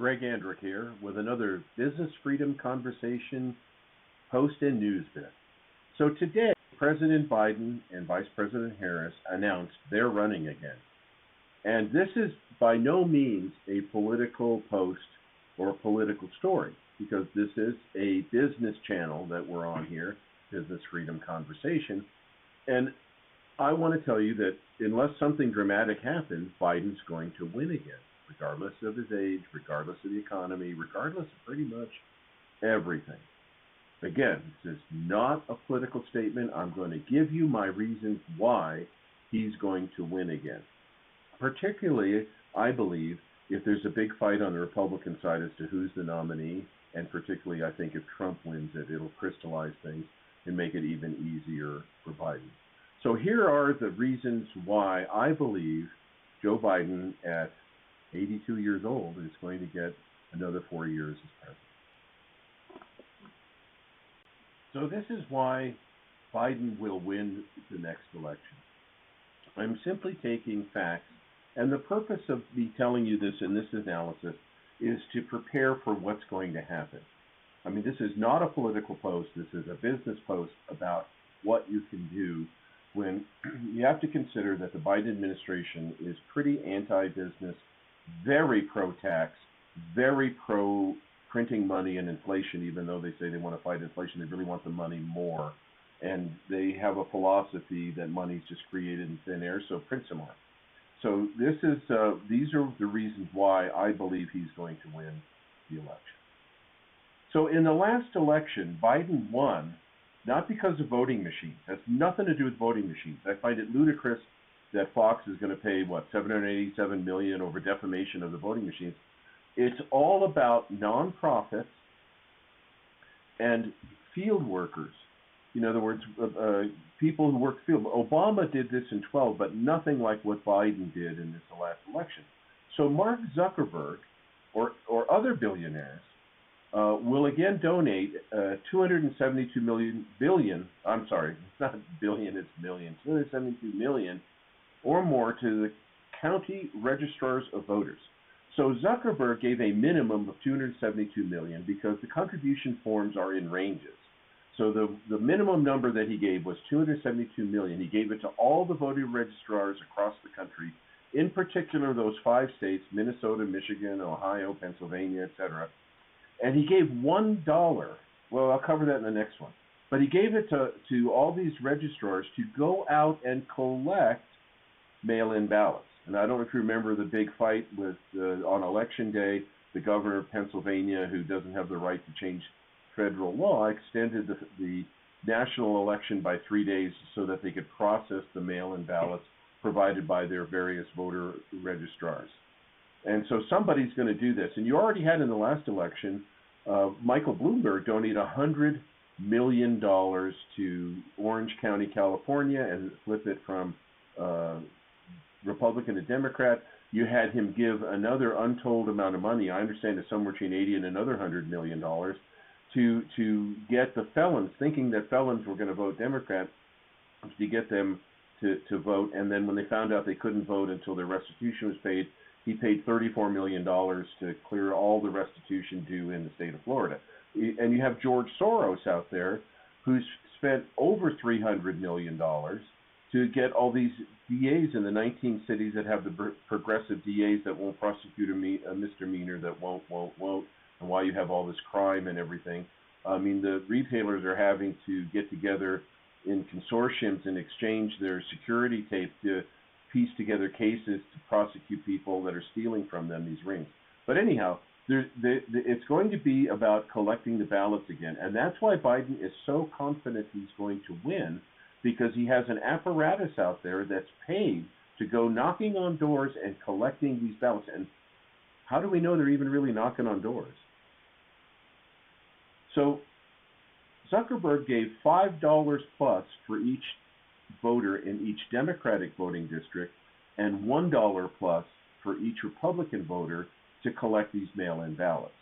Greg Andrick here with another Business Freedom Conversation post and news bit. So today, President Biden and Vice President Harris announced they're running again. And this is by no means a political post or a political story, because this is a business channel that we're on here, Business Freedom Conversation. And I want to tell you that unless something dramatic happens, Biden's going to win again, regardless of his age, regardless of the economy, regardless of pretty much everything. Again, this is not a political statement. I'm going to give you my reasons why he's going to win again. Particularly, I believe, if there's a big fight on the Republican side as to who's the nominee, and particularly I think if Trump wins it, it'll crystallize things and make it even easier for Biden. So here are the reasons why I believe Joe Biden at 82 years old is going to get another 4 years as president. So this is why Biden will win the next election. I'm simply taking facts, and the purpose of me telling you this in this analysis is to prepare for what's going to happen. I mean, this is not a political post. This is a business post about what you can do when you have to consider that the Biden administration is pretty anti-business, very pro-tax, very pro-printing money and inflation, even though they say they want to fight inflation. They really want the money more. And they have a philosophy that money's just created in thin air, so print some more. So these are the reasons why I believe he's going to win the election. So in the last election, Biden won not because of voting machines. It has nothing to do with voting machines. I find it ludicrous that Fox is going to pay, $787 million over defamation of the voting machines. It's all about nonprofits and field workers. In other words, people who work field. Obama did this in 2012, but nothing like what Biden did in this last election. So Mark Zuckerberg or other billionaires will again donate 272 million or more to the county registrars of voters. So Zuckerberg gave a minimum of 272 million because the contribution forms are in ranges. So the minimum number that he gave was 272 million. He gave it to all the voter registrars across the country, in particular those 5 states, Minnesota, Michigan, Ohio, Pennsylvania, etc. And he gave $1. Well, I'll cover that in the next one. But he gave it to all these registrars to go out and collect mail-in ballots. And I don't know if you remember the big fight with on Election Day, the governor of Pennsylvania, who doesn't have the right to change federal law, extended the national election by 3 days so that they could process the mail-in ballots provided by their various voter registrars. And so somebody's going to do this. And you already had in the last election, Michael Bloomberg donate $100 million to Orange County, California, and flip it from Republican to Democrat. You had him give another untold amount of money. I understand it's somewhere between 80 and another $100 million to get the felons, thinking that felons were going to vote Democrat, to get them to vote. And then when they found out they couldn't vote until their restitution was paid, he paid $34 million to clear all the restitution due in the state of Florida. And you have George Soros out there, who's spent over $300 million to get all these DAs in the 19 cities that have the progressive DAs that won't prosecute a misdemeanor, that won't, and why you have all this crime and everything. I mean, the retailers are having to get together in consortiums and exchange their security tape to piece together cases to prosecute people that are stealing from them these rings. But anyhow, it's going to be about collecting the ballots again. And that's why Biden is so confident he's going to win, because he has an apparatus out there that's paid to go knocking on doors and collecting these ballots. And how do we know they're even really knocking on doors? So Zuckerberg gave $5 plus for each voter in each Democratic voting district and $1 plus for each Republican voter to collect these mail-in ballots.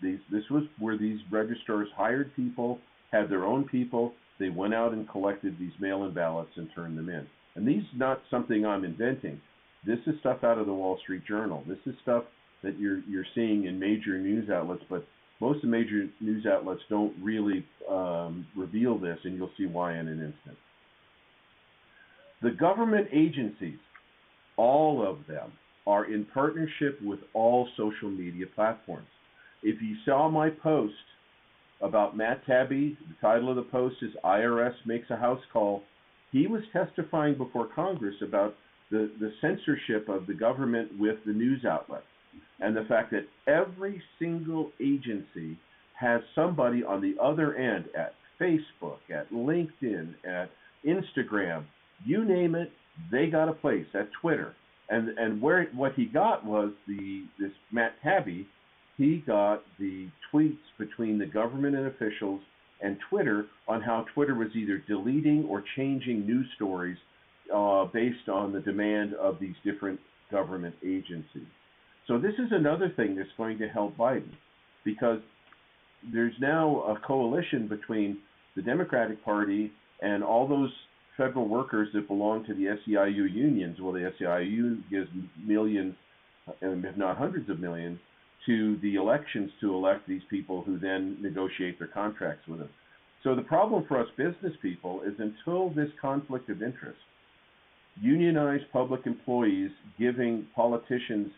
This was where these registrars hired people, had their own people. They went out and collected these mail-in ballots and turned them in. And these is not something I'm inventing. This is stuff out of the Wall Street Journal. This is stuff that you're seeing in major news outlets, but most of the major news outlets don't really reveal this, and you'll see why in an instant. The government agencies, all of them, are in partnership with all social media platforms. If you saw my post about Matt Taibbi, the title of the post is IRS Makes a House Call. He was testifying before Congress about the censorship of the government with the news outlets, and the fact that every single agency has somebody on the other end at Facebook, at LinkedIn, at Instagram, you name it, they got a place, at Twitter. And what he got was this Matt Taibbi, he got the tweets between the government and officials and Twitter on how Twitter was either deleting or changing news stories based on the demand of these different government agencies. So this is another thing that's going to help Biden, because there's now a coalition between the Democratic Party and all those federal workers that belong to the SEIU unions. Well, the SEIU gives millions, if not hundreds of millions, to the elections to elect these people who then negotiate their contracts with them. So the problem for us business people is, until this conflict of interest, unionized public employees giving politicians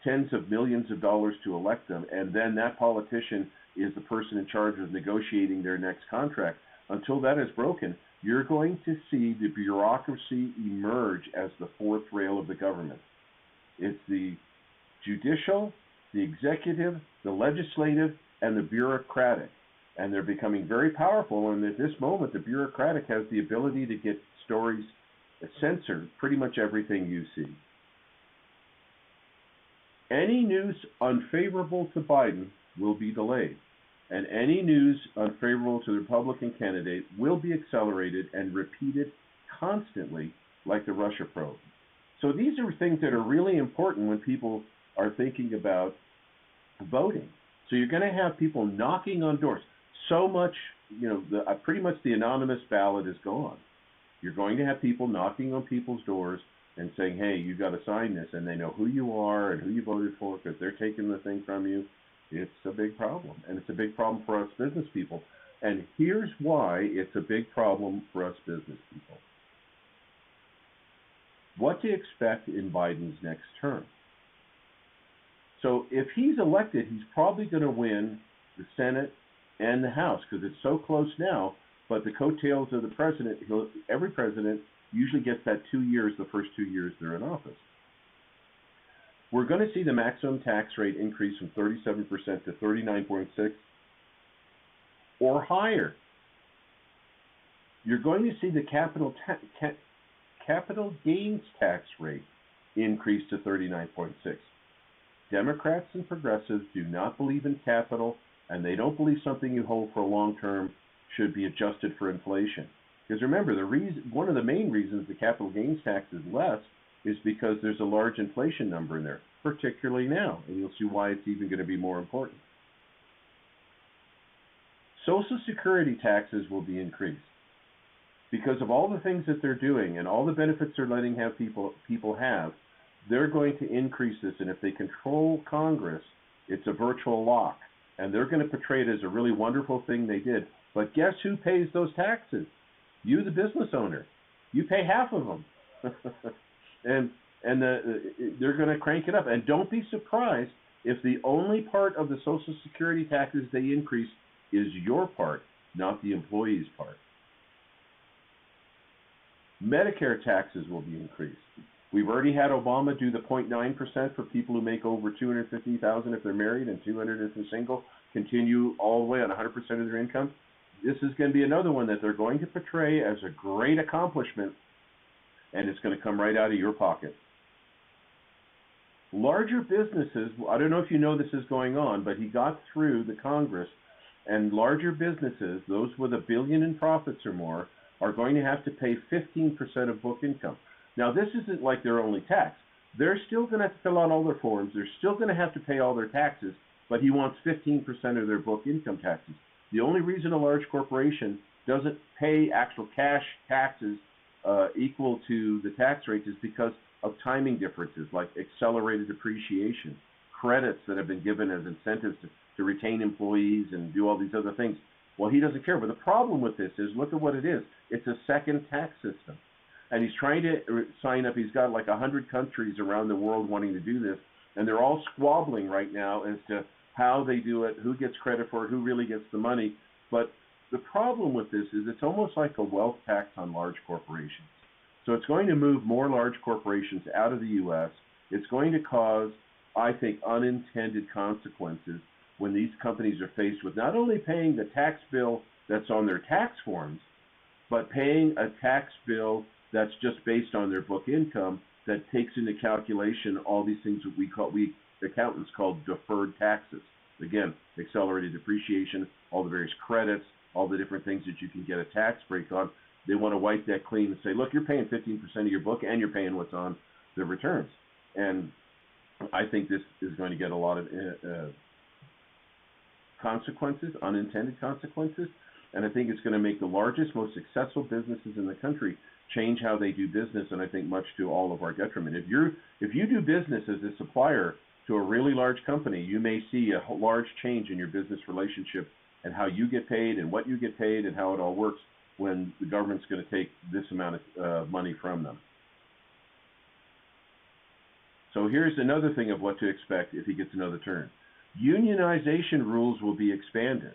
tens of millions of dollars to elect them, and then that politician is the person in charge of negotiating their next contract, until that is broken, you're going to see the bureaucracy emerge as the fourth rail of the government. It's the judicial, the executive, the legislative, and the bureaucratic. And they're becoming very powerful, and at this moment, the bureaucratic has the ability to get stories censored, pretty much everything you see. Any news unfavorable to Biden will be delayed, and any news unfavorable to the Republican candidate will be accelerated and repeated constantly, like the Russia probe. So these are things that are really important when people are thinking about voting. So you're going to have people knocking on doors. So much, pretty much the anonymous ballot is gone. You're going to have people knocking on people's doors and saying, hey, you got to sign this, and they know who you are and who you voted for, because they're taking the thing from you. It's a big problem, and it's a big problem for us business people. And here's why it's a big problem for us business people. What to expect in Biden's next term. So if he's elected, he's probably going to win the Senate and the House, because it's so close now, but the coattails of the president, every president usually gets that 2 years, the first 2 years they're in office. We're going to see the maximum tax rate increase from 37% to 39.6% or higher. You're going to see the capital gains tax rate increase to 39.6%. Democrats and progressives do not believe in capital, and they don't believe something you hold for a long term should be adjusted for inflation. Because remember, one of the main reasons the capital gains tax is less is because there's a large inflation number in there, particularly now, and you'll see why it's even going to be more important. Social Security taxes will be increased because of all the things that they're doing and all the benefits they're letting people have. They're going to increase this, and if they control Congress, it's a virtual lock, and they're going to portray it as a really wonderful thing they did. But guess who pays those taxes? You, the business owner. You pay half of them. and they're going to crank it up. And don't be surprised if the only part of the Social Security taxes they increase is your part, not the employee's part. Medicare taxes will be increased. We've already had Obama do the 0.9% for people who make over $250,000 if they're married, and $200,000 if they're single, continue all the way on 100% of their income. This is going to be another one that they're going to portray as a great accomplishment, and it's going to come right out of your pocket. Larger businesses, I don't know if you know this is going on, but he got through the Congress, and larger businesses, those with $1 billion in profits or more, are going to have to pay 15% of book income. Now, this isn't like their only tax. They're still going to have to fill out all their forms. They're still going to have to pay all their taxes, but he wants 15% of their book income taxes. The only reason a large corporation doesn't pay actual cash taxes equal to the tax rate is because of timing differences, like accelerated depreciation, credits that have been given as incentives to retain employees and do all these other things. Well, he doesn't care. But the problem with this is, look at what it is. It's a second tax system. And he's trying to sign up. He's got like 100 countries around the world wanting to do this. And they're all squabbling right now as to how they do it, who gets credit for it, who really gets the money. But the problem with this is it's almost like a wealth tax on large corporations. So it's going to move more large corporations out of the U.S. It's going to cause, I think, unintended consequences when these companies are faced with not only paying the tax bill that's on their tax forms, but paying a tax bill that's just based on their book income that takes into calculation all these things that we accountants call deferred taxes. Again, accelerated depreciation, all the various credits, all the different things that you can get a tax break on. They want to wipe that clean and say, look, you're paying 15% of your book and you're paying what's on the returns. And I think this is going to get a lot of consequences, unintended consequences. And I think it's going to make the largest, most successful businesses in the country change how they do business, and I think much to all of our detriment. If you do business as a supplier to a really large company, you may see a large change in your business relationship and how you get paid and what you get paid and how it all works when the government's going to take this amount of money from them. So here's another thing of what to expect if he gets another turn. Unionization rules will be expanded.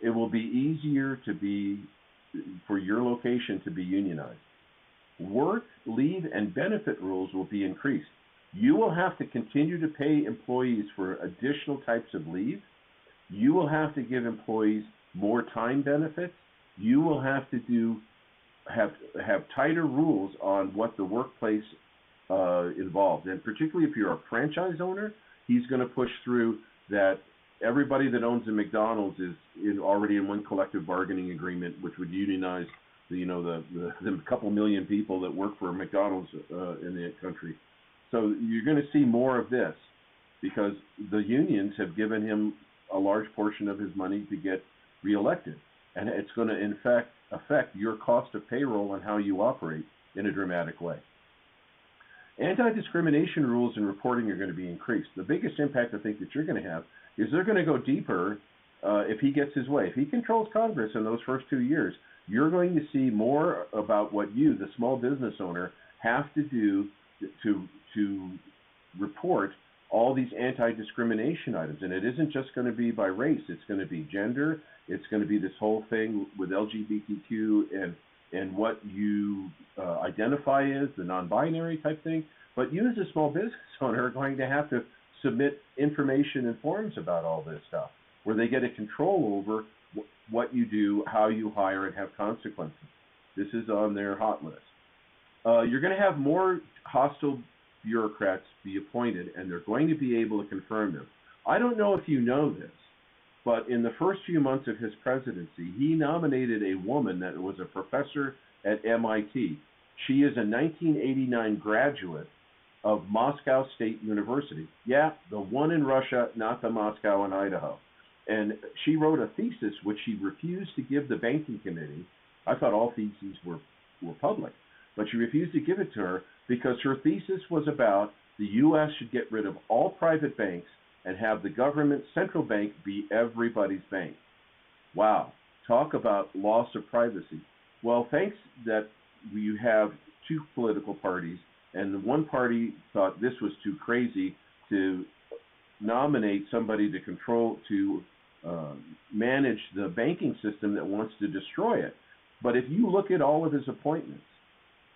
It will be easier for your location to be unionized. Work, leave, and benefit rules will be increased. You will have to continue to pay employees for additional types of leave. You will have to give employees more time benefits. You will have to have tighter rules on what the workplace involves. And particularly if you're a franchise owner, he's going to push through that everybody that owns a McDonald's is already in one collective bargaining agreement, which would unionize the couple million people that work for McDonald's in the country. So you're going to see more of this because the unions have given him a large portion of his money to get reelected. And it's going to, in fact, affect your cost of payroll and how you operate in a dramatic way. Anti-discrimination rules and reporting are going to be increased. The biggest impact I think that you're going to have is they're going to go deeper if he gets his way. If he controls Congress in those first 2 years, you're going to see more about what you, the small business owner, have to do to report all these anti-discrimination items. And it isn't just going to be by race. It's going to be gender. It's going to be this whole thing with LGBTQ and what you identify as, the non-binary type thing. But you as a small business owner are going to have to submit information and forms about all this stuff, where they get a control over what you do, how you hire, and have consequences. This is on their hot list. You're going to have more hostile bureaucrats be appointed, and they're going to be able to confirm them. I don't know if you know this, but in the first few months of his presidency, he nominated a woman that was a professor at MIT. She is a 1989 graduate of Moscow State University. Yeah, the one in Russia, not the Moscow in Idaho. And she wrote a thesis which she refused to give the banking committee. I thought all theses were public, but she refused to give it to her because her thesis was about the U.S. should get rid of all private banks and have the government central bank be everybody's bank. Wow, talk about loss of privacy. Well, thanks that you have two political parties, and the one party thought this was too crazy to nominate somebody to manage the banking system that wants to destroy it. But if you look at all of his appointments,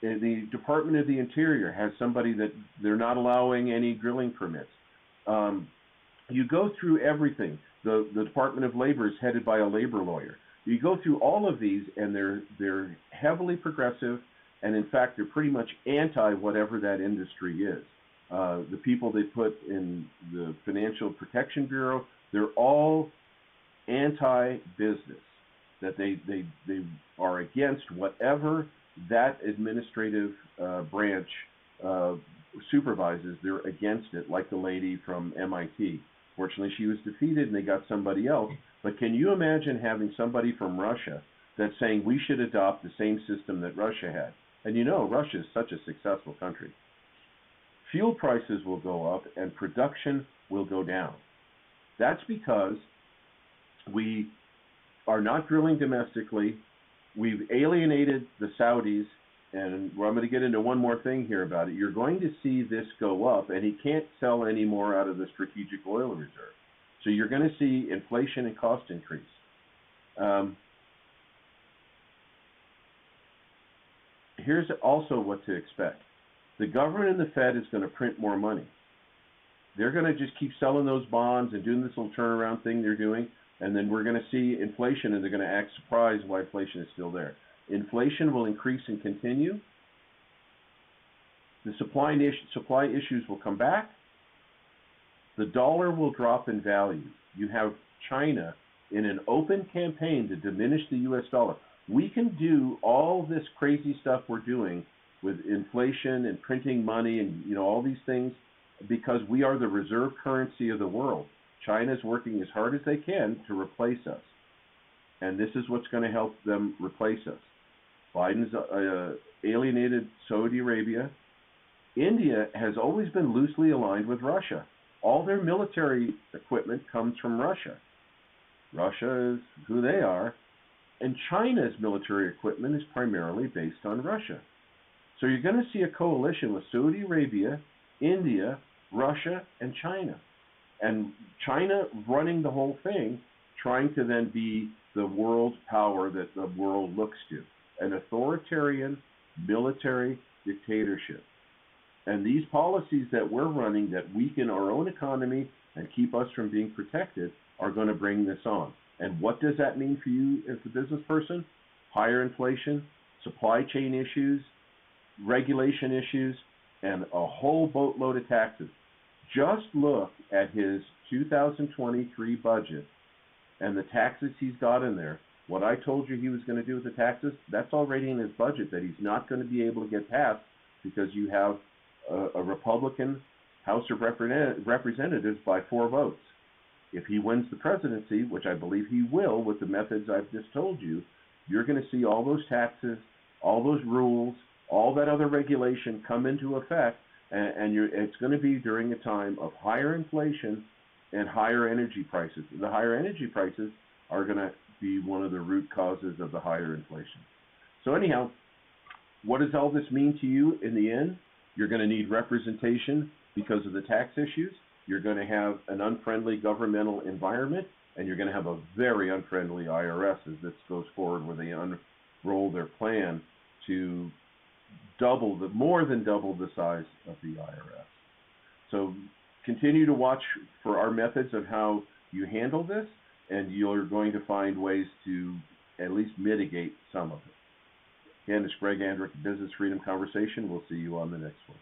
the Department of the Interior has somebody that they're not allowing any drilling permits. You go through everything. The Department of Labor is headed by a labor lawyer. You go through all of these, and they're heavily progressive, and in fact, they're pretty much anti whatever that industry is. The people they put in the Financial Protection Bureau, they're all anti-business, that they are against whatever that administrative branch supervises. They're against it, like the lady from MIT. Fortunately, she was defeated and they got somebody else. But can you imagine having somebody from Russia that's saying we should adopt the same system that Russia had? And you know, Russia is such a successful country. fuel prices will go up and production will go down. That's because we are not drilling domestically. We've alienated the Saudis, and I'm going to get into one more thing here about it. You're going to see this go up, and he can't sell any more out of the strategic oil reserve. So you're going to see inflation and cost increase. Here's also what to expect. The government and the Fed is going to print more money. They're going to just keep selling those bonds and doing this little turnaround thing they're doing, and then we're going to see inflation, and they're going to act surprised why inflation is still there. Inflation will increase and continue. The supply issues will come back. The dollar will drop in value. You have China in an open campaign to diminish the U.S. dollar. We can do all this crazy stuff we're doing with inflation and printing money and all these things because we are the reserve currency of the world. China's working as hard as they can to replace us. And this is what's going to help them replace us. Biden's alienated Saudi Arabia. India has always been loosely aligned with Russia. All their military equipment comes from Russia. Russia is who they are. And China's military equipment is primarily based on Russia. So you're going to see a coalition with Saudi Arabia, India, Russia, and China. And China running the whole thing, trying to then be the world power that the world looks to. An authoritarian military dictatorship. And these policies that we're running that weaken our own economy and keep us from being protected are going to bring this on. And what does that mean for you as a business person? Higher inflation, supply chain issues, regulation issues, and a whole boatload of taxes. Just look at his 2023 budget and the taxes he's got in there. What I told you he was going to do with the taxes, that's already in his budget that he's not going to be able to get passed because you have a Republican House of Representatives by 4 votes. If he wins the presidency, which I believe he will with the methods I've just told you, you're going to see all those taxes, all those rules, all that other regulation come into effect, and it's going to be during a time of higher inflation and higher energy prices. The higher energy prices are going to be one of the root causes of the higher inflation. So anyhow, what does all this mean to you in the end? You're going to need representation because of the tax issues. You're going to have an unfriendly governmental environment, and you're going to have a very unfriendly IRS as this goes forward, where they unroll their plan to more than double the size of the IRS. So continue to watch for our methods of how you handle this, and you're going to find ways to at least mitigate some of it. Again, it's Greg Andrick, Business Freedom Conversation. We'll see you on the next one.